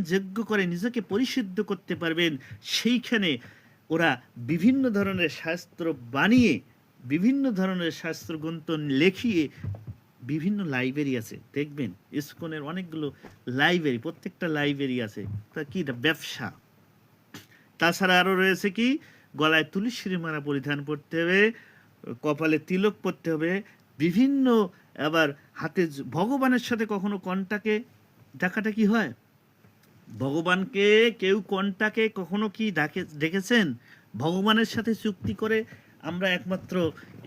যজ্ঞ করে নিজেকে পরিশুদ্ধ করতে পারবেন, সেইখানে ওরা বিভিন্ন ধরনের শাস্ত্র বানিয়ে, বিভিন্ন ধরনের শাস্ত্রগ্রন্থ লেখিয়ে, বিভিন্ন লাইব্রেরি আছে দেখবেন, ইসকনের অনেকগুলো লাইব্রেরি, প্রত্যেকটা লাইব্রেরি আছে। তা কি ব্যবসা। তাছাড়া আরও রয়েছে কি, গলায় তুলসীর মালা পরিধান করতে হবে, কপালে তিলক পরতে হবে, বিভিন্ন, আবার হাতে ভগবানের সাথে কখনো কণ্টাকে ডাকাটা কি হয়, ভগবানকে কেউ কণ্টাকে কখনো কি দেখেছেন? ভগবানের সাথে চুক্তি করে আমরা একমাত্র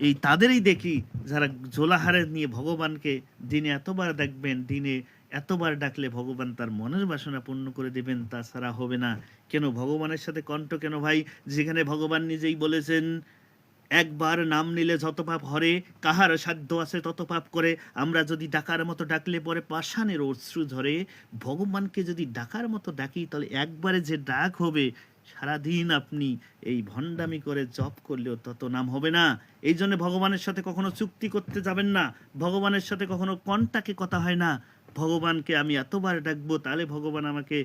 এই তাদেরই দেখি যারা জোলাহারে নিয়ে ভগবানকে দিনে এতবার দেখবেন, দিনে এতবার ডাকলে ভগবান তার মনের বাসনা পূর্ণ করে দেবেন, তাছাড়া হবে না। কেন ভগবানের সাথে কণ্ঠ কেন ভাই? যেখানে ভগবান নিজেই বলেছেন একবার নাম নিলে যত পাপ হরে, কাহার সাধ্য আছে তত পাপ করে। আমরা যদি ডাকার মতো ডাকলে পরে পাষাণের অশ্রু ঝরে। ভগবানকে যদি ডাকার মতো ডাকি, তাহলে একবারে যে ডাক হবে, সারাদিন আপনি এই ভণ্ডামি করে জপ করলেও তত নাম হবে না। এই জন্য ভগবানের সাথে কখনো চুক্তি করতে যাবেন না, ভগবানের সাথে কখনো কন্টাকে কথা হয় না। ভগবানকে আমি এতবার ডাকবো, তাহলে ভগবান আমাকে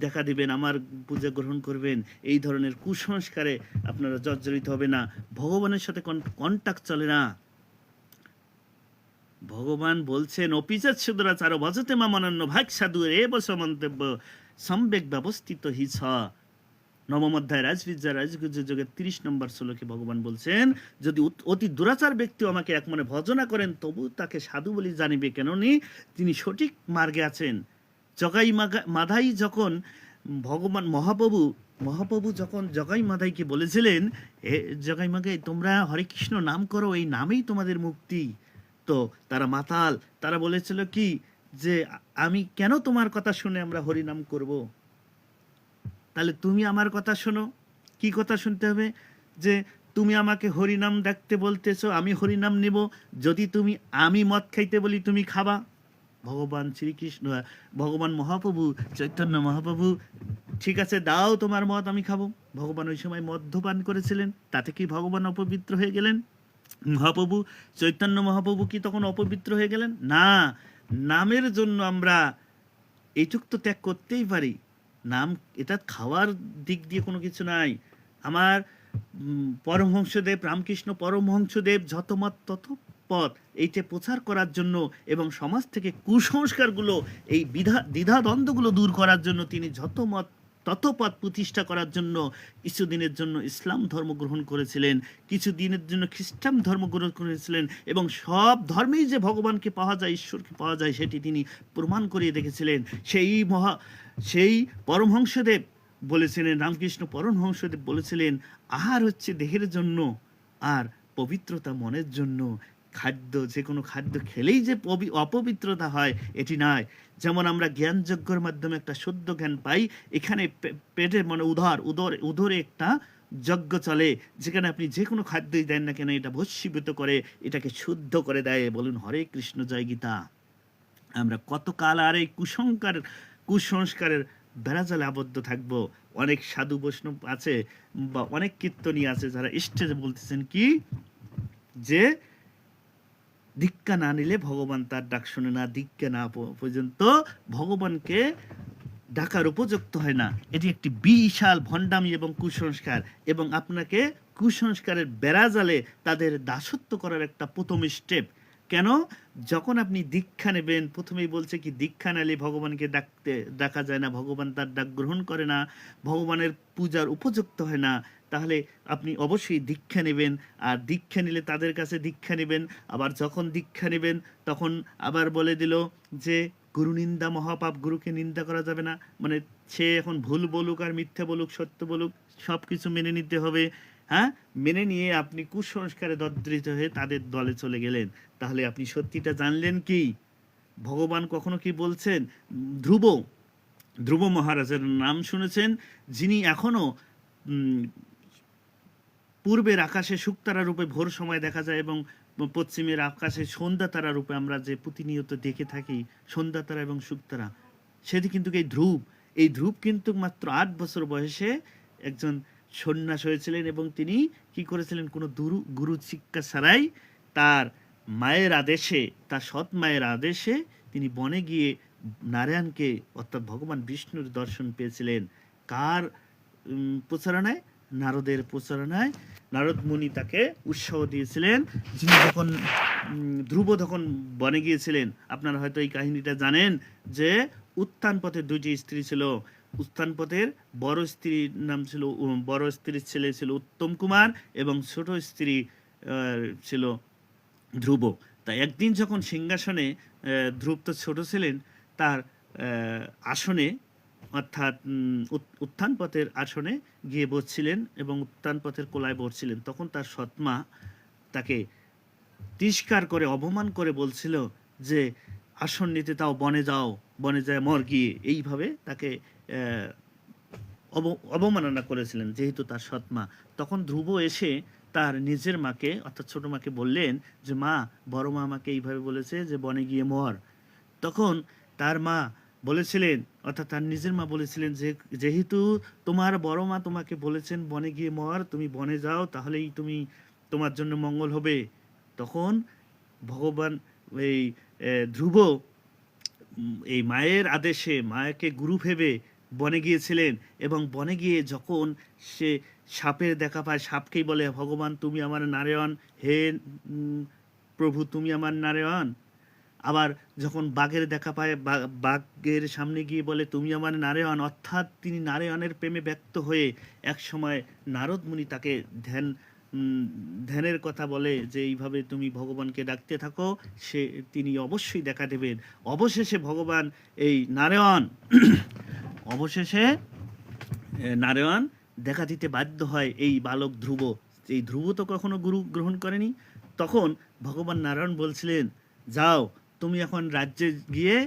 দেখা দিবেন, আমার পূজা গ্রহণ করবেন, এই ধরনের কুসংস্কারে আপনারা জর্জরিত হবে না। ভগবানের সাথে কন্টাক্ট চলে না। ভগবান বলছেন অপিচাত সুদরাচার ভজতে মামানন্য ভাগ সাধু এব সমন্তব্য সম্বেক ব্যবস্থিত হি ছ। নবম অধ্যায় রাজবিদ্যা রাজগুজ্জ যোগের 30 নম্বর শ্লোকে ভগবান বলছেন, যদি অতি দুরাচার ব্যক্তি আমাকে এক মনে ভজনা করেন, তবু তাকে সাধু বলি জানিবে, কেননি তিনি সঠিক মার্গে আছেন। জগাই মাধাই যখন ভগবান মহাপ্রভু যখন জগাই মাধাইকে বলেছিলেন, জগাই মাধাই তোমরা হরে কৃষ্ণ নাম করো, এই নামেই তোমাদের মুক্তি। তো তারা মাতাল, তারা বলেছিল কি যে আমি কেন তোমার কথা শুনে আমরা হরি নাম করব? তাহলে তুমি আমার কথা শোনো। কি কথা শুনতে হবে? যে তুমি আমাকে হরিনাম ডাকতে বলতেছো, আমি হরিনাম নিব। যদি আমি মদ খাইতে বলি, তুমি খাবা। ভগবান শ্রীকৃষ্ণ, ভগবান মহাপ্রভু চৈতন্য মহাপ্রভু, ঠিক আছে দাও তোমার মদ, আমি খাবো। ভগবান ওই সময় মদ্যপান করেছিলেন, তাতে কি ভগবান অপবিত্র হয়ে গেলেন? মহাপ্রভু চৈতন্য মহাপ্রভু কি তখন অপবিত্র হয়ে গেলেন? না। নামের জন্য আমরা এইটুক তো ত্যাগ করতেই পারি। নাম, এটা খাওয়ার দিক দিয়ে কোনো কিছু নাই। আমার পরমহংসদেব রামকৃষ্ণ পরমহংসদেব যত মত তত পথ, এইটা প্রচার করার জন্য এবং সমাজ থেকে কুসংস্কারগুলো, এই দ্বিধাদ্বন্দ্বগুলো দূর করার জন্য তিনি যত মত তত পথ প্রতিষ্ঠা করার জন্য কিছুদিনের জন্য ইসলাম ধর্ম গ্রহণ করেছিলেন, কিছুদিনের জন্য খ্রিস্টান ধর্ম গ্রহণ করেছিলেন, এবং সব ধর্মেই যে ভগবানকে পাওয়া যায়, ঈশ্বরকে পাওয়া যায়, সেটি তিনি প্রমাণ করিয়ে দেখেছিলেন। সেই পরমহংসদেব বলেছিলেন, রামকৃষ্ণ পরমহংসদেব বলেছিলেন, আহার হচ্ছে দেহের জন্য, আর পবিত্রতা মনের জন্য। খাদ্য, যে কোনো খাদ্য খেলেই যে অপবিত্রতা হয় এটি নয়। যেমন আমরা জ্ঞানযজ্ঞের মাধ্যমে একটা শুদ্ধ জ্ঞান পাই, এখানে পেটের মানে উদরে একটা যজ্ঞ চলে, যেখানে আপনি যে কোনো খাদ্যই দেন না কেন, এটা ভস্মীভূত করে, এটাকে শুদ্ধ করে দেয়। বলুন হরে কৃষ্ণ, জয় গীতা। আমরা কতকাল আর এই কুসংস্কারের বেড়াজালে আবদ্ধ থাকব? অনেক সাধু বৈষ্ণব আছে বা অনেক কীর্তনী আছে যারা স্টেজে বলতেছেন কি, যে দীক্ষা না নিলে ভগবান তার ডাক শুনে না, দীক্ষা না পর্যন্ত ভগবানকে ডাকার উপযুক্ত হয় না। এটি একটি বিশাল ভণ্ডামি এবং কুসংস্কার, এবং আপনাকে কুসংস্কারের বেড়াজালে তাদের দাসত্ব করার একটা প্রথম স্টেপ। কেন? যখন আপনি দীক্ষা নেবেন, প্রথমেই বলছে কি, দীক্ষা নিলে ভগবানকে ডাকা যায় না, ভগবান তার ডাক গ্রহণ করে না, ভগবানের পূজার উপযুক্ত হয় না। তাহলে আপনি অবশ্যই দীক্ষা নেবেন, আর দীক্ষা নিলে তাদের কাছে দীক্ষা নেবেন। আবার যখন দীক্ষা নেবেন, তখন আবার বলে দিল যে গুরু নিন্দা মহাপাপ, গুরুকে নিন্দা করা যাবে না। মানে সে এখন ভুল বলুক আর মিথ্যা বলুক, সত্য বলুক, সব কিছু মেনে নিতে হবে। হ্যাঁ, মেনে নিয়ে আপনি কুসংস্কারে দদ্রিত হয়ে তাদের দলে চলে গেলেন। তাহলে আপনি সত্যিটা জানলেন কি? ভগবান কখনো কি বলছেন? ধ্রুব মহারাজের নাম শুনেছেন, যিনি এখনো পূর্বের আকাশে শুকতারা রূপে ভোর সময় দেখা যায়, এবং পশ্চিমের আকাশে সন্ধ্যা তারা রূপে আমরা যে প্রতিনিয়ত দেখে থাকি, সন্ধ্যা তারা এবং শুকতারা, সেটি কিন্তু এই ধ্রুব কিন্তু মাত্র 8 বছর বয়সে একজন সন্ন্যাস হয়েছিলেন, এবং তিনি কি করেছিলেন? কোনো গুরু শিক্ষা ছাড়াই তার মায়ের আদেশে, তার সৎ মায়ের আদেশে তিনি বনে গিয়ে নারায়ণকে অর্থাৎ ভগবান বিষ্ণুর দর্শন পেয়েছিলেন। কার প্রচারণায়? নারদের প্রচারণায়। নারদ মুনি তাকে উৎসাহ দিয়েছিলেন। যিনি যখন ধ্রুব তখন বনে গিয়েছিলেন, আপনারা হয়তো এই কাহিনীটা জানেন যে উত্থান পথের দুইটি স্ত্রী ছিল। উত্থান পথের বড় স্ত্রীর নাম ছিল, বড় স্ত্রীর ছেলে ছিল উত্তম কুমার এবং ছোট স্ত্রী ছিল ধ্রুব। তা একদিন যখন সিংহাসনে ধ্রুব তো ছোট ছিলেন, তার আসনে অর্থাৎ উত্থান পথের আসনে গিয়ে বসছিলেন এবং উত্থান পথের কোলায় বসছিলেন, তখন তার সৎমা তাকে তিরস্কার করে অপমান করে বলছিল যে আসন নিতে তাও বনে যাও, বনে যায় মর গিয়ে, এইভাবে তাকে অবমাননা করেছিলেন যেহেতু তার সৎমা। তখন ধ্রুব এসে তার নিজের মাকে অর্থাৎ ছোট মাকে বললেন যে মা, বড় মা আমাকে এইভাবে বলেছে যে বনে গিয়ে মর। তখন তার মা বলেছিলেন অর্থাৎ তার নিজের মা বলেছিলেন যে যেহেতু তোমার বড় মা তোমাকে বলেছেন বনে গিয়ে মর, তুমি বনে যাও, তাহলেই তোমার জন্য মঙ্গল হবে। তখন ভগবান এই ধ্রুব এই মায়ের আদেশে মায়াকে গুরু ভেবে বনে গিয়েছিলেন এবং বনে গিয়ে যখন সে সাপের দেখা পায়, সাপকেই বলে ভগবান তুমি আমার নারায়ণ, হে প্রভু তুমি আমার নারায়ণ। আবার যখন বাঘের দেখা পায়, বাঘের সামনে গিয়ে বলে তুমি আমার নারায়ণ, অর্থাৎ তিনি নারায়ণের প্রেমে ব্যক্ত হয়ে এক সময় নারদ মুনি তাকে ধ্যানের কথা বলে যে এইভাবে তুমি ভগবানকে ডাকতে থাকো, তিনি অবশ্যই দেখা দেবেন। অবশেষে ভগবান এই নারায়ণ অবশেষে নারায়ণ দেখা দিতে বাধ্য হয় এই বালক ধ্রুব। এই ধ্রুব তো কখনো গুরু গ্রহণ করেনি। তখন ভগবান নারায়ণ বলছিলেন যাও তুমি এখন রাজ্যে গিয়ে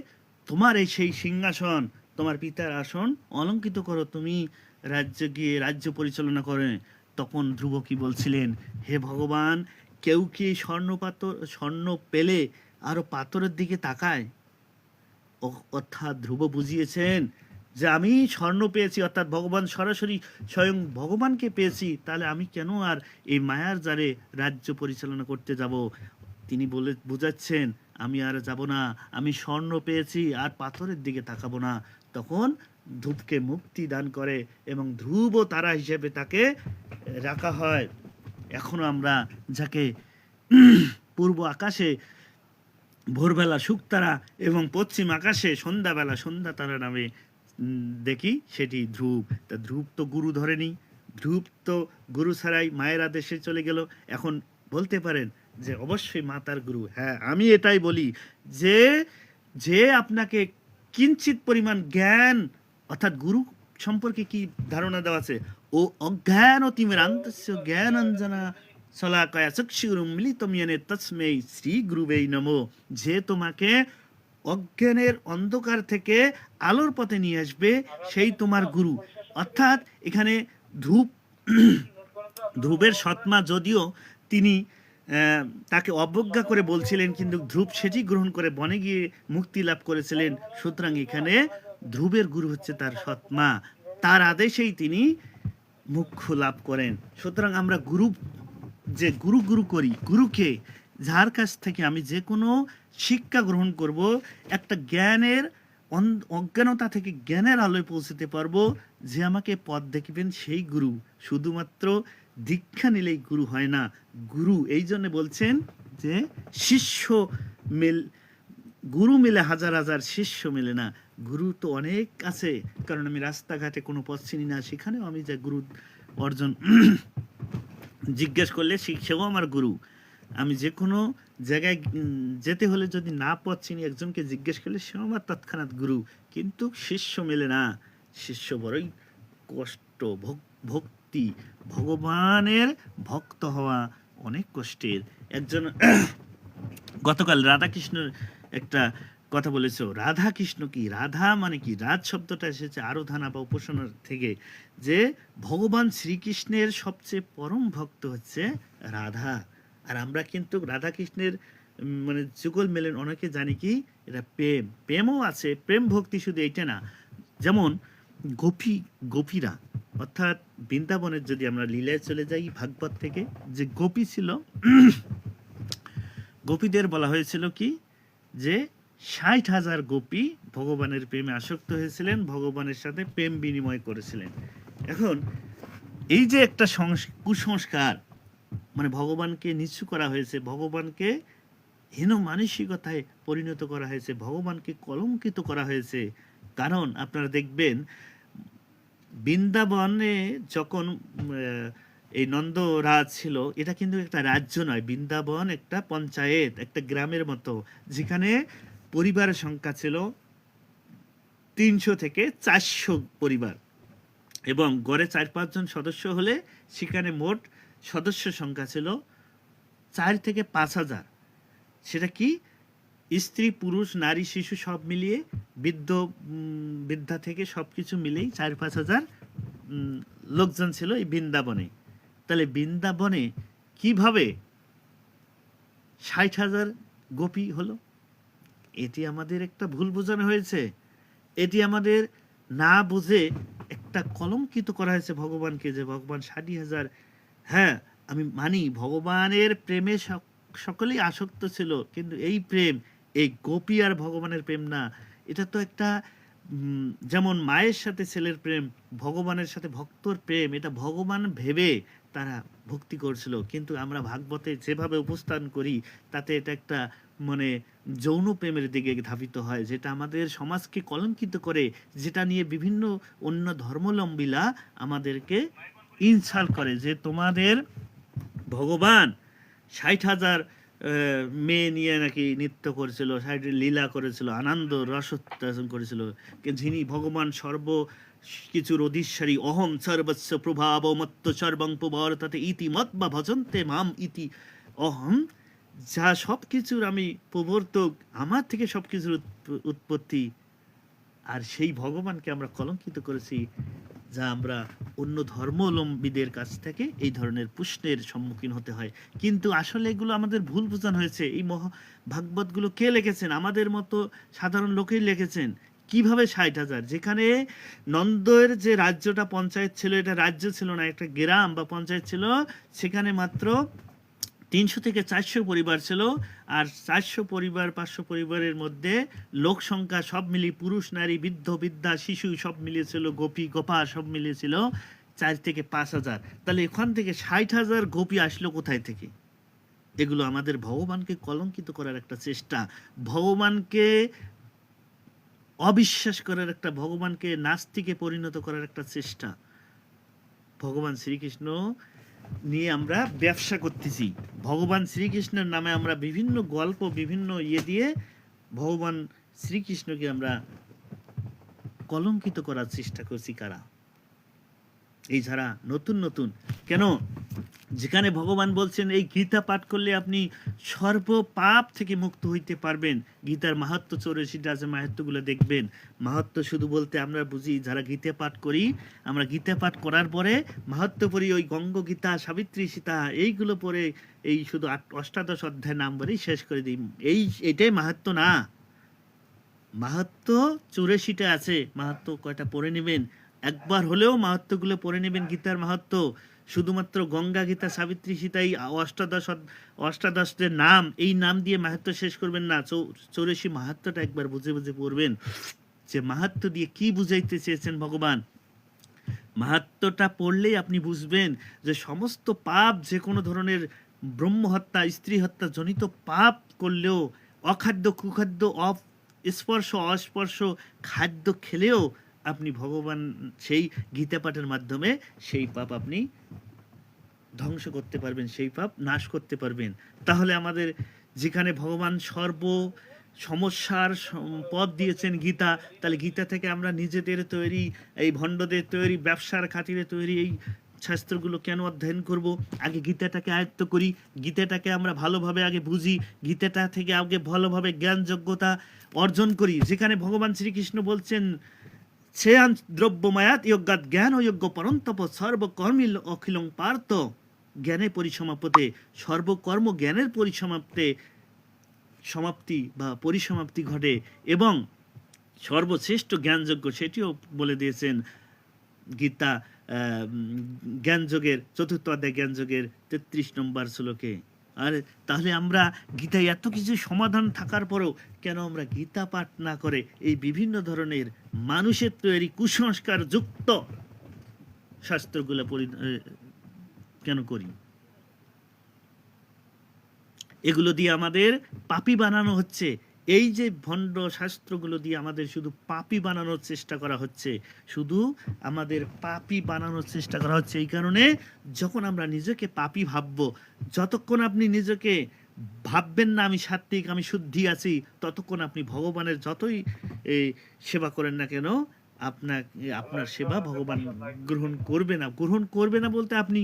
তোমার এই সেই সিংহাসন, তোমার পিতার আসন অলঙ্কৃত করো, তুমি রাজ্যে গিয়ে রাজ্য পরিচালনা করে। তখন ধ্রুব কি বলছিলেন, হে ভগবান, কেউ কি স্বর্ণ পেলে আরো পাথরের দিকে তাকায়? অর্থাৎ ধ্রুব বুঝিয়েছেন যে আমি স্বর্ণ পেয়েছি, অর্থাৎ ভগবান সরাসরি স্বয়ং ভগবানকে পেয়েছি, তাহলে আমি কেন আর এই মায়ার জালে রাজ্য পরিচালনা করতে যাব? তিনি বলে বুঝাচ্ছেন আমি আর যাব না, আমি স্বর্ণ পেয়েছি আর পাথরের দিকে তাকাবো না। তখন ধ্রুবকে মুক্তি দান করে এবং ধ্রুব তারা হিসেবে তাকে রাখা হয়। এখনো আমরা যাকে পূর্ব আকাশে ভোরবেলা শুকতারা এবং পশ্চিম আকাশে সন্ধ্যাবেলা সন্ধ্যা তারা নামে দেখি, সেটি ধ্রুব। তা ধ্রুব তো গুরু ধরেনি, ধ্রুব তো গুরু ছাড়াই মায়ের আদেশে চলে গেল। এখন বলতে পারেন যে অবশ্যই মাতার গুরু। হ্যাঁ, আমি এটাই বলি যে যে আপনাকে কিঞ্চিত পরিমাণ জ্ঞান অর্থাৎ গুরু সম্পর্কে কি ধারণা দেওয়া আছে, ও অজ্ঞান অতিমিরান্তস্য জ্ঞানাঞ্জনা শলাকায়া চক্ষুরুম মিলিতম येन তস্मै শ্রী গুরুবে নমো। যে তোমাকে অজ্ঞানের অন্ধকার থেকে আলোর পথে নিয়ে আসবে সেই তোমার গুরু। অর্থাৎ এখানে ধ্রুবের সৎমা যদিও তিনি তাকে অবজ্ঞা করে বলছিলেন, কিন্তু ধ্রুব সেটি গ্রহণ করে বনে গিয়ে মুক্তি লাভ করেছিলেন। সুতরাং এখানে ধ্রুবের গুরু হচ্ছে তার সৎমা, তার আদেশেই তিনি মুখ্য লাভ করেন। সুতরাং আমরা গুরু করি, গুরুকে যার কাছ থেকে আমি যে কোনো শিক্ষা গ্রহণ করব, একটা জ্ঞানের অজ্ঞানতা থেকে জ্ঞানের আলোয় পৌঁছতে পারবো, যে আমাকে পথ দেখিবেন সেই গুরু। শুধুমাত্র দীক্ষা নিলেই গুরু হয় না। গুরু এই জন্য বলছেন যে গুরু মিলে হাজার হাজার শিষ্য মেলে না। গুরু তো অনেক আছে, কারণ আমি রাস্তাঘাটে কোনো পথ চিনি না, সেখানেও আমি যে গুরু অর্জন জিজ্ঞেস করলে সেও আমার গুরু। আমি যে কোনো জায়গায় যেতে হলে যদি না পথ চিনি, একজনকে জিজ্ঞেস করলে সেও আমার তৎক্ষণাৎ গুরু। কিন্তু শিষ্য মেলে না, শিষ্য বড়ই কষ্ট, ভক্তি, ভগবানের ভক্ত হওয়া অনেক কষ্টের। একজন গতকাল রাধাকৃষ্ণের একটা কথা বলেছ, রাধা কৃষ্ণ কি? রাধা মানে কি? রাজ শব্দটা এসেছে আরাধনা বা উপাসনার থেকে, যে ভগবান শ্রীকৃষ্ণের সবচেয়ে পরম ভক্ত হচ্ছে রাধা। আর আমরা কিন্তু রাধা কৃষ্ণের মানে যুগল মেলেন অনেকে জানি কি এটা প্রেমও আছে, প্রেম ভক্তি শুধু এইটা না। যেমন গোপীরা অর্থাৎ বৃন্দাবনের যদি আমরা লীলায় চলে যাই ভাগবত থেকে, যে গোপী ছিল, গোপীদের বলা হয়েছিল কি যে ৬০,০০০ গোপী ভগবানের প্রেমে আসক্ত হয়েছিলেন, ভগবানের সাথে প্রেম বিনিময় করেছিলেন। এখন এই যে একটা কুসংস্কার, মানে ভগবানকে নিচু করা হয়েছে, ভগবানকে হীন মানসিকতায় পরিণত করা হয়েছে, ভগবানকে কলঙ্কিত করা হয়েছে। কারণ আপনারা দেখবেন বৃন্দাবনে যখন এই নন্দরাজ ছিল, এটা কিন্তু একটা রাজ্য নয়, বৃন্দাবন একটা পঞ্চায়েত, একটা গ্রামের মতো, যেখানে পরিবারের সংখ্যা ছিল 300 থেকে 400 পরিবার, এবং গড়ে 4-5 জন সদস্য হলে সেখানে মোট সদস্য সংখ্যা ছিল 4 থেকে 5,000। সেটা কি, স্ত্রী, পুরুষ, নারী, শিশু সব মিলিয়ে, বৃদ্ধা থেকে সব কিছু মিলেই 4-5 হাজার লোকজন ছিল এই বৃন্দাবনে। তাহলে বৃন্দাবনে কিভাবে 60,000 গোপী হলো? এটি আমাদের একটা ভুল বোঝানো হয়েছে, এটি আমাদের না বুঝে একটা কলঙ্কিত করা হয়েছে ভগবানকে, যে ভগবান 60,000। হ্যাঁ, আমি মানি ভগবানের প্রেমে সকলেই আসক্ত ছিল, কিন্তু এই প্রেম এই গোপী আর ভগবানের প্রেম না। এটা তো একটা যেমন মায়ের সাথে ছেলের প্রেম, ভগবানের সাথে ভক্তর প্রেম, এটা ভগবান ভেবে তারা ভক্তি করছিল। কিন্তু আমরা ভাগবতে যেভাবে উপস্থান করি তাতে এটা একটা মানে যৌন প্রেমের দিকে ধাবিত হয়, যেটা আমাদের সমাজকে কলঙ্কিত করে, যেটা নিয়ে বিভিন্ন অন্য ধর্মাবলম্বীরা আমাদেরকে ইনসাল্ট করে, যে তোমাদের ভগবান 60,000 মেয়ে নিয়ে নাকি নৃত্য করেছিল, 60 লীলা করেছিল, আনন্দ রসোত্তাসন করেছিল। যিনি ভগবান সর্ব কিছুর অধীশ্বরী, অহম সর্বস্ব প্রভাব মত্ত সর্বং প্রবর্ততে ইতি মত বা ভজন্তে মাম ইতি অহম, যা সব কিছুর আমি প্রবর্তক, আমার থেকে সব কিছুর উৎপত্তি। আর সেই ভগবানকে আমরা কলঙ্কিত করেছি, যা আমরা অন্য ধর্মাবলম্বীদের কাছ থেকে এই ধরনের প্রশ্নের সম্মুখীন হতে হয়। কিন্তু আসলে এগুলো আমাদের ভুল বোঝানো হয়েছে। এই ভাগবতগুলো কে লিখেছেন? আমাদের মতো সাধারণ লোকেই লিখেছেন। কিভাবে 60,000? যেখানে নন্দের যে রাজ্যটা পঞ্চায়েত ছিল, এটা রাজ্য ছিল না, একটা গ্রাম বা পঞ্চায়েত ছিল, সেখানে মাত্র 300 থেকে 400 পরিবার ছিল। আর 400 পরিবার 500 পরিবারের মধ্যে লোক সংখ্যা সব মিলিয়ে, পুরুষ, নারী, বৃদ্ধ, বৃদ্ধা, শিশু সব মিলিয়েছিল, গোপী গোপা সব মিলিয়েছিল 4 থেকে 5,000। তাহলে এখান থেকে 60,000 গোপী আসলো কোথায় থেকে? এগুলো আমাদের ভগবানকে কলঙ্কিত করার একটা চেষ্টা, ভগবানকে অবিশ্বাস করার একটা, ভগবানকে নাস্তিকে পরিণত করার একটা চেষ্টা। ভগবান শ্রীকৃষ্ণ নিয়ে আমরা ব্যবসা করতেছি, ভগবান শ্রীকৃষ্ণের নামে আমরা বিভিন্ন গল্প, বিভিন্ন দিয়ে ভগবান শ্রীকৃষ্ণকে আমরা কলঙ্কিত করার চেষ্টা করছি। কারা? এই যারা নতুন নতুন, কেন, যেখানে ভগবান বলছেন এই গীতা পাঠ করলে আপনি সর্ব পাপ থেকে মুক্ত হইতে পারবেন। গীতার মাহাত্ম্য 84টা আছে, মাহাত্ম্যগুলো দেখবেন। মাহাত্ম্য শুধু বলতে আমরা বুঝি, যারা গীতা পাঠ করি, আমরা গীতা পাঠ করার পরে মাহাত্ম্য পড়ি, ওই গঙ্গ গীতা, সাবিত্রী সীতা, এইগুলো পরে এই শুধু 8 অধ্যায় নাম বলেই শেষ করে দিই। এটাই মাহাত্ম্য না। মাহাত্ম্য 84টা আছে, মাহাত্ম্য কয়টা পড়ে নেবেন, একবার হলেও মাহাত্ম্যগুলো পড়ে নেবেন। গীতার মাহাত্ম্য শুধুমাত্র গঙ্গা, গীতা, সাবিত্রী, সীতা, এই অষ্টাদশের নাম, এই নাম দিয়ে মাহাত্ম্য শেষ করবেন না। 84 মাহাত্ম্যটা একবার বুঝে বুঝে পড়বেন, যে মাহাত্ম্য দিয়ে কি বুঝাইতে চেয়েছেন ভগবান। মাহাত্ম্যটা পড়লেই আপনি বুঝবেন যে সমস্ত পাপ, যে কোনো ধরনের ব্রহ্ম হত্যা, স্ত্রী হত্যা জনিত পাপ করলেও, অখাদ্য কুখাদ্য, স্পর্শ অস্পর্শ খাদ্য খেলেও আপনি ভগবান সেই গীতা পাঠের মাধ্যমে সেই পাপ আপনি ধ্বংস করতে পারবেন, সেই পাপ নাশ করতে পারবেন। তাহলে আমাদের যেখানে ভগবান সর্ব সমস্যার পথ দিয়েছেন গীতা, তাহলে গীতা থেকে আমরা নিজেদের তৈরি, এই ভণ্ডদের তৈরি, ব্যবসার খাতিরে তৈরি এই শাস্ত্রগুলো কেন অধ্যয়ন করব? আগে গীতাটাকে আয়ত্ত করি, গীতাটাকে আমরা ভালোভাবে আগে বুঝি, গীতাটা থেকে আগে ভালোভাবে জ্ঞান যোগ্যতা অর্জন করি। যেখানে ভগবান শ্রীকৃষ্ণ বলছেন, শ্রেয়ান দ্রব্যমায়াত যজ্ঞাত জ্ঞান অযোগ্য পরন্তপ সর্বকর্মী অখিলং পার্থ। জ্ঞানে পরিসমাপ্তে, সর্বকর্ম জ্ঞানের সমাপ্তি বা পরিসমাপ্তি ঘটে, এবং সর্বশ্রেষ্ঠ জ্ঞানযোগ্য সেটিও বলে দিয়েছেন গীতা জ্ঞানযোগের 4th অধ্যায় জ্ঞানযোগের 33 নম্বর শ্লোকে। আর তাহলে আমরা গীতায় এত কিছু সমাধান থাকার পরেও কেন আমরা গীতা পাঠ না করে এই বিভিন্ন ধরনের মানুষের তৈরি কুসংস্কার যুক্ত শাস্ত্রগুলো কেন করি? এগুলো দিয়ে আমাদের পাপী বানানো হচ্ছে। এই যে ভণ্ড শাস্ত্রগুলো দিয়ে আমাদের শুধু পাপী বানানোর চেষ্টা করা হচ্ছে, শুধু আমাদের পাপী বানানোর চেষ্টা করা হচ্ছে। এই কারণে যখন আমরা নিজেকে পাপী ভাববো, যতক্ষণ আপনি নিজেকে ভাববেন না আমি সাত্বিক, আমি শুদ্ধি আছি, ততক্ষণ আপনি ভগবানের যতই সেবা করেন না কেন, আপনার সেবা ভগবান গ্রহণ করবে না বলতে আপনি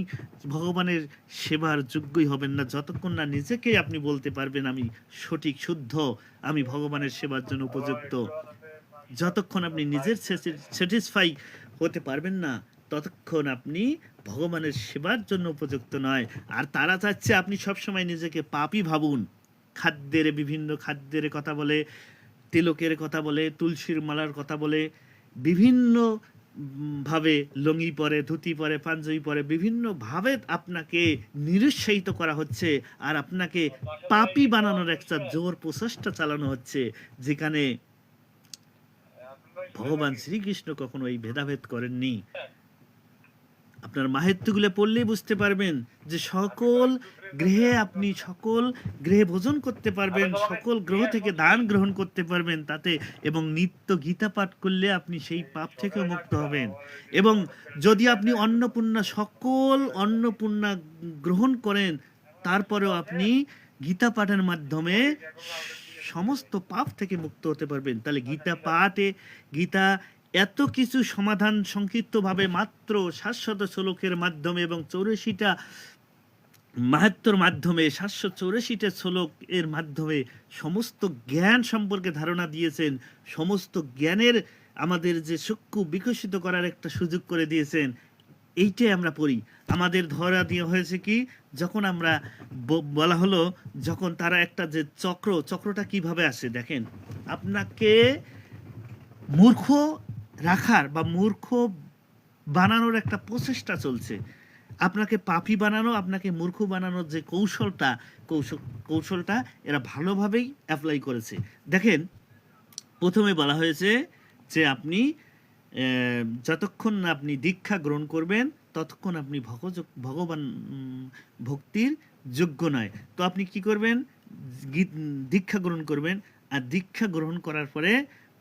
ভগবানের সেবার যোগ্যই হবেন না, যতক্ষণ না নিজেকে আপনি বলতে পারবেন আমি সঠিক শুদ্ধ, আমি ভগবানের সেবার জন্য উপযুক্ত। যতক্ষণ আপনি নিজের স্যাটিসফাই হতে পারবেন না, ততক্ষণ আপনি ভগবানের সেবার জন্য উপযুক্ত নয়। আর তারা চাচ্ছে আপনি সবসময় নিজেকে পাপী ভাবুন। বিভিন্ন খাদ্যের কথা বলে, তিলকের কথা বলে, তুলসীর মালার কথা বলে, বিভিন্ন ভাবে লুঙ্গি পরে, ধুতি পরে, পাঞ্জাবি পরে, বিভিন্ন ভাবে আপনাকে নিরুৎসাহিত করা হচ্ছে আর আপনাকে পাপী বানানোর একটা জোর প্রচেষ্টা চালানো হচ্ছে, যেখানে ভগবান শ্রীকৃষ্ণ কখনো এই ভেদাভেদ করেননি। আপনার মাহাত্ম্যগুলো পড়লেই বুঝতে পারবেন যে সকল গৃহে ভোজন করতে পারবেন, সকল গ্রহ থেকে দান গ্রহণ করতে পারবেন তাতে, এবং নিত্য গীতা পাঠ করলে আপনি সেই পাপ থেকে মুক্ত হবেন। এবং যদি আপনি সকল অন্নপূর্ণা গ্রহণ করেন, তারপরেও আপনি গীতা পাঠের মাধ্যমে সমস্ত পাপ থেকে মুক্ত হতে পারবেন। তাহলে গীতা এত কিছু সমাধান সংক্ষিপ্তভাবে মাত্র 700 শ্লোকের মাধ্যমে এবং 84টা মাহাত্ম্যর মাধ্যমে, 784টা শ্লোক এর মাধ্যমে সমস্ত জ্ঞান সম্পর্কে ধারণা দিয়েছেন। সমস্ত জ্ঞানের আমাদের যে চক্ষু বিকশিত করার একটা সুযোগ করে দিয়েছেন। এইটাই আমরা পড়ি। আমাদের ধরা দিয়ে হয়েছে কি, যখন আমরা বলা হলো, যখন তারা একটা যে চক্রটা কিভাবে আসে দেখেন, আপনাকে মূর্খ রাখার বা মূর্খ বানানোর একটা প্রচেষ্টা চলছে। আপনাকে পাপী বানানো, আপনাকে মূর্খ বানানোর যে কৌশলটা এরা ভালোভাবেই অ্যাপ্লাই করেছে। দেখেন, প্রথমে বলা হয়েছে যে আপনি যতক্ষণ না আপনি দীক্ষা গ্রহণ করবেন ততক্ষণ আপনি ভগবান ভক্তির যোগ্য নয়। তো আপনি কি করবেন? দীক্ষা গ্রহণ করবেন। আর দীক্ষা গ্রহণ করার পরে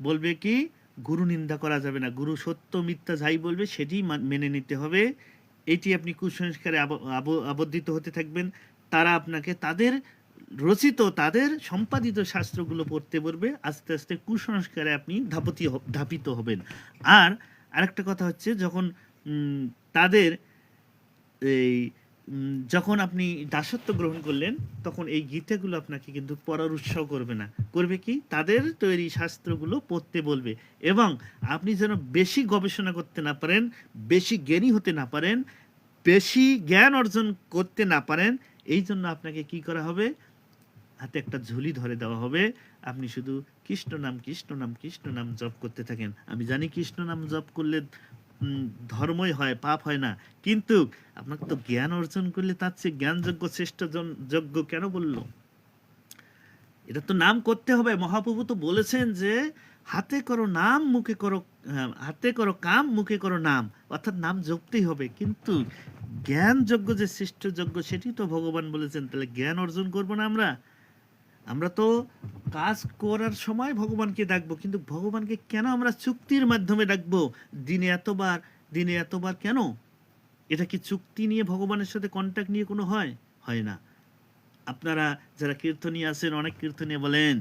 বলবে কি, গুরু নিন্দা করা যাবে না, গুরু সত্য মিথ্যা যাই বলবে সেটি মেনে নিতে হবে। এটি আপনি কুসংস্কারে আবদ্ধিত হতে থাকবেন। তারা আপনাকে তাদের রচিত, তাদের সম্পাদিত শাস্ত্রগুলো পড়তে বলবে। আস্তে আস্তে কুসংস্কারে আপনি ধাপিত হবেন। আর আরেকটা কথা হচ্ছে, যখন আপনি দাসত্ব গ্রহণ করলেন, তখন এই গীতাগুলো আপনাকে কিন্তু পড়ার উৎসাহ করবে না। করবে কি, তাদের তৈরি শাস্ত্রগুলো পড়তে বলবে। এবং আপনি যেন বেশি গবেষণা করতে না পারেন, বেশি জ্ঞানী হতে না পারেন, বেশি জ্ঞান অর্জন করতে না পারেন, এই জন্য আপনাকে কি করা হবে? হাতে একটা ঝুলি ধরে দেওয়া হবে। আপনি শুধু কৃষ্ণ নাম কৃষ্ণ নাম কৃষ্ণ নাম জপ করতে থাকেন। আমি জানি কৃষ্ণ নাম জপ করলে ধর্মই হয়, পাপ হয় না, কিন্তু আপনাকে তো জ্ঞান অর্জন করলে তার চেয়ে জ্ঞানযোগ্য শ্রেষ্ঠ যজ্ঞ কেন বলল? এটা তো নাম করতে হবে। মহাপ্রভু তো বলেছেন যে হাতে করো নাম, হাতে করো কাম, মুখে করো নাম, অর্থাৎ নাম জপতেই হবে। কিন্তু জ্ঞান যজ্ঞ যে শ্রেষ্ঠ যজ্ঞ, সেটি তো ভগবান বলেছেন। তাহলে জ্ঞান অর্জন করবো না আমরা তো কাজ করার সময় ভগবানকে ডাকবো, কিন্তু ভগবানকে কেন আমরা চুক্তির মাধ্যমে ডাকবো? দিনে এতবার কেন? এটা কি চুক্তি নিয়ে ভগবানের সাথে কন্ট্যাক্ট নিয়ে কোনো হয় না। আপনারা যারা কীর্তনীয় আছেন, অনেক কীর্তনীয় বলেন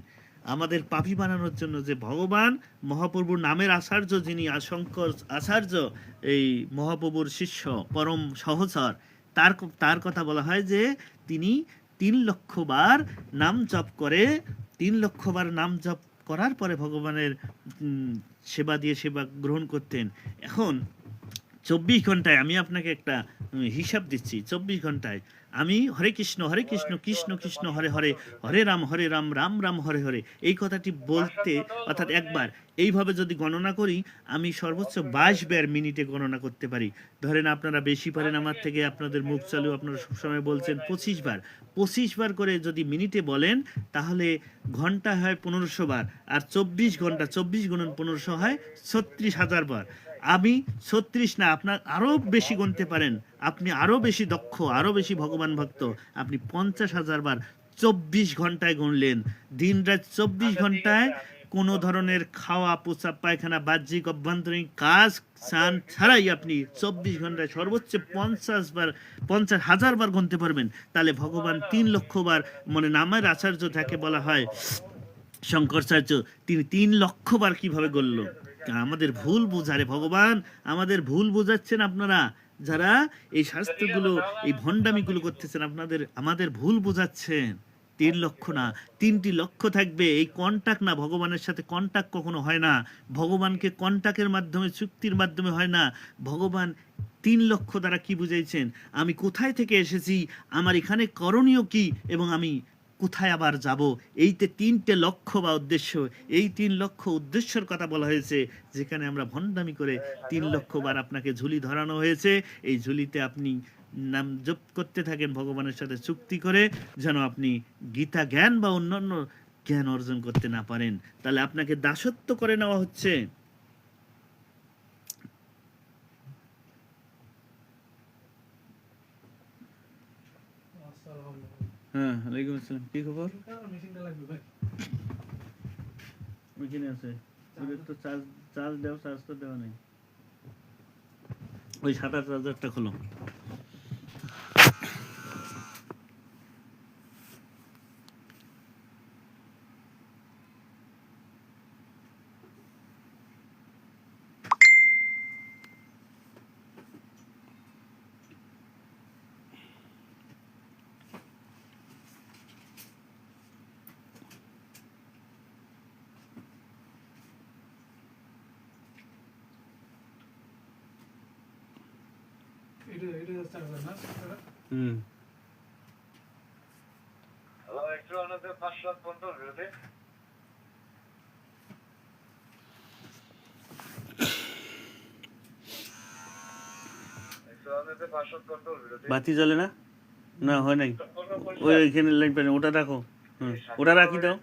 আমাদের পাপী বানানোর জন্য যে ভগবান মহাপ্রভুর নামের আচার্য, যিনি শঙ্কর আচার্য, এই মহাপ্রভুর শিষ্য, পরম সহচর, তার কথা বলা হয় যে তিনি 3 লক্ষ বার নাম জপ করে, 3 লক্ষ বার নাম জপ করার পরে ভগবানের সেবা গ্রহণ করতেন। এখন 24 ঘন্টায় আমি আপনাকে একটা হিসাব দিচ্ছি। 24 ঘন্টায় আমি হরে কৃষ্ণ কৃষ্ণ কৃষ্ণ হরে হরে, হরে রাম রাম রাম হরে হরে এই কথাটি বলতে, অর্থাৎ একবার এইভাবে যদি গণনা করি, আমি সর্বোচ্চ 22 বার মিনিটে গণনা করতে পারি। ধরেন আপনারা বেশি পারেন আমার থেকে, আপনাদের মুখ চালু, আপনারা সবসময় বলছেন 25 বার। 25 বার করে যদি মিনিটে বলেন, তাহলে ঘন্টা হয় 1500 বার, আর 24 ঘন্টা 24 গুণন 1500 হয় 36,000 বার। আমি 36 না, আপনার আরো বেশি গুনতে পারেন, আপনি আরো বেশি দক্ষ, আরো বেশি ভগবান ভক্ত, আপনি 50,000 বার 24 ঘন্টায় গুনলেন। দিন রাত 24 ঘন্টায় কোনো ধরনের খাওয়া, প্রস্রাব, পায়খানা, বাহ্যিক অভ্যন্তরীণ কাজ স্নান ছাড়াই আপনি 24 ঘন্টায় সর্বোচ্চ 50 বার, 50,000 বার গুনতে পারবেন। তাহলে ভগবান 3 লক্ষ বার, মানে নামের আচার্য যাকে বলা হয় শঙ্করাচার্য, তিনি 3 লক্ষ বার কিভাবে গড়ল? আমাদের ভুল বোঝারে ভগবান, আমাদের ভুল বোঝাচ্ছেন আপনারা, যারা এই শাস্ত্রগুলো, এই ভণ্ডামিগুলো করতেছেন, আপনাদের আমাদের ভুল বোঝাচ্ছেন। 3 লক্ষ না, 3টি লক্ষ্য থাকবে। এই কন্টাক্ট না, ভগবানের সাথে কন্টাক্ট কখনো হয় না। ভগবানকে কন্টাক্টের মাধ্যমে, চুক্তির মাধ্যমে হয় না। ভগবান 3 লক্ষ দ্বারা কি বুঝাইছেন? আমি কোথায় থেকে এসেছি, আমার এখানে করণীয় কি, এবং আমি কোথায় আবার যাব, এইতে 3টে লক্ষ্য বা উদ্দেশ্য। এই 3 লক্ষ্য উদ্দেশ্যের কথা বলা হয়েছে, যেখানে আমরা ভণ্ডামি করে 3 লক্ষ বার আপনাকে ঝুলি ধরানো হয়েছে। এই ঝুলিতে আপনি নাম জপ করতে থাকেন ভগবানের সাথে চুক্তি করে, যেন আপনি গীতা জ্ঞান বা অন্যান্য জ্ঞান অর্জন করতে না পারেন। তাহলে আপনাকে দাসত্ব করে নেওয়া হচ্ছে। হ্যাঁ, ওয়ালাইকুম আসসালাম। কি খবর? ওইখানে আছে। ওদের তো চার্জ দাও, চার্জ তো দেওয়া নেই। ওই সাদা চার্জারটা খোলো। হুম। একটু আমাদের 5 লাখ কন্ট্রোল বিরোধী বাতি জ্বলে না? না, হয় নাই। ওই ওইখানে লাইট পানি, ওটা রাখো। ওটা রাখি দাও।